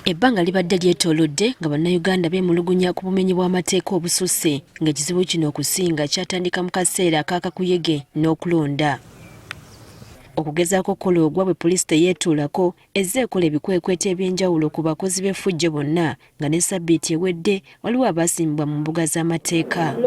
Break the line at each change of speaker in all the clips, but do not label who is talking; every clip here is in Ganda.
Ebbanga libadde lyetoolodde nga bannayuganda beemulugunya ku bumenyi bw'amateeka obususse ng'ekizibu kino okusinga kyatandika mu kaseera ak'akakuyege n'okulonda. Okugezaako okukola ogwa bwe poliisi teyeetuulako ezze ekola ebikwekweto eby'enjawulo ku bakozi b'effujjo bonna nga ne ssabbiiti ewedde waliwo abaasimbibwa mu mbuga z'amateeka.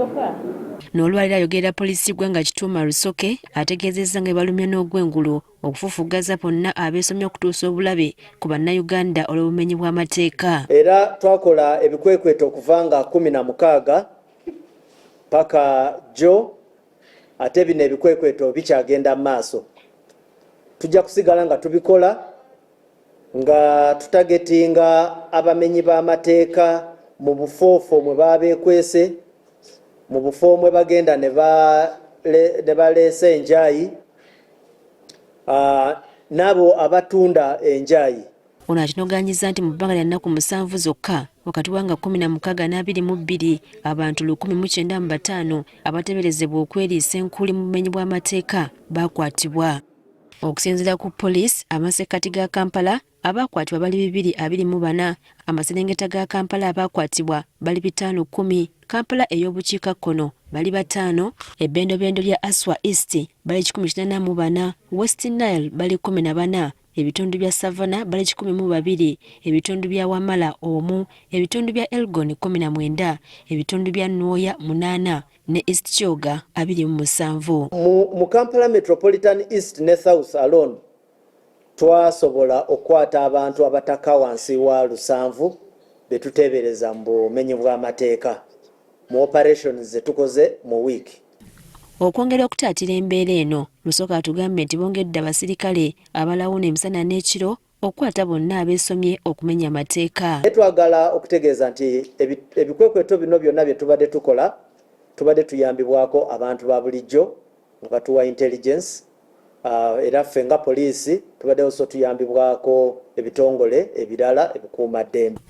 N'olwaliro ayogerera poliisi ggwanga Kituuma Lusoke ategeezezza nga balumya n'ogw'engulu okufufugaza bonna abeesomye okutuusa obulabe ku bannayuganda olw'obumenyi bw'amateeka.
Era twakola ebikwekweto okuva nga 16 paka jjo, ate bino ebikwekweto bikyagenda mu maaso. Tujja kusigala nga tubikola nga tutagetinga abamenyi b'amateeka mu bufoofo mwe babeekwese, mu bufo mwe bagenda ne baleesa enjayi, n'abo abatunda enjayi.
Ono akinoganyiza nti mu bbanga lya nnaku 7 zokka wakati wanga 16 na 22 abantu 195 abateeberezebwa okweriisa enkuli mu bumenyi bw'amateeka baakwatibwa. Okusinziira ku poliisi, amasekkati ga Kampala abaakwatibwa bali 224, amaserengeta ga Kampala abaakwatibwa bali 510, Kampala ey'obukiikakkono bali 5, ebbendobendo lya Aswa East bali 184, West Nile bali 14, ebitundu bya Savannah bali 12, ebitundu bya Wamala 1, ebitundu bya Elgon 19, ebitundu bya Nwoya 8 ne East Kyoga 27.
Mu Kampala Metropolitan East ne South alone twasobola okukwata abantu abataka wansi wa 7 betuteebereza mu bumenyi bw'amateeka mu operations zetukoze mu wiiki.
Okwongera okutaatira embeera eno, Lusoka atugambye nti bongedde abasirikale abalawuna emisana n'ekiro okukwata bonna abeesomye okumenya amateeka.
Twagala okutegeeza nti ebikwekweto bino byonna bye tubadde tukola tubadde tuyambibwako abantu ba bulijjo nga batuwa intelligence, era ffe nga poliisi tubadde also tuyambibwako ebitongole ebirala ebikuuma ddembe.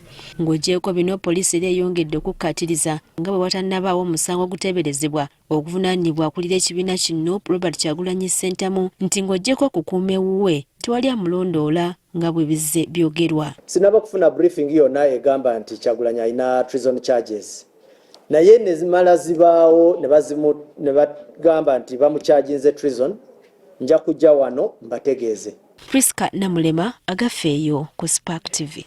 Ng'oggyeko bino, poliisi era eyongedde okukkaatiriza nga bwe watannabaawo omusango oguteeberezebwa okuvunaanibwa akulira ekibiina kino Robert Kyagulanyi Ssentamu nti ng'oggyeko okukuuma ewuwe tewali amulondoola nga bwe bizze byogerwa.
Sinaba kufuna briefing yonna egamba nti Kyagulanyi alina treason charges, naye ne zimala zibaawo ne bagamba nti bamukyajinze treason, nja kujja wano mbategeeze.
Priska Namulema, Agafeeyo ku Spark TV.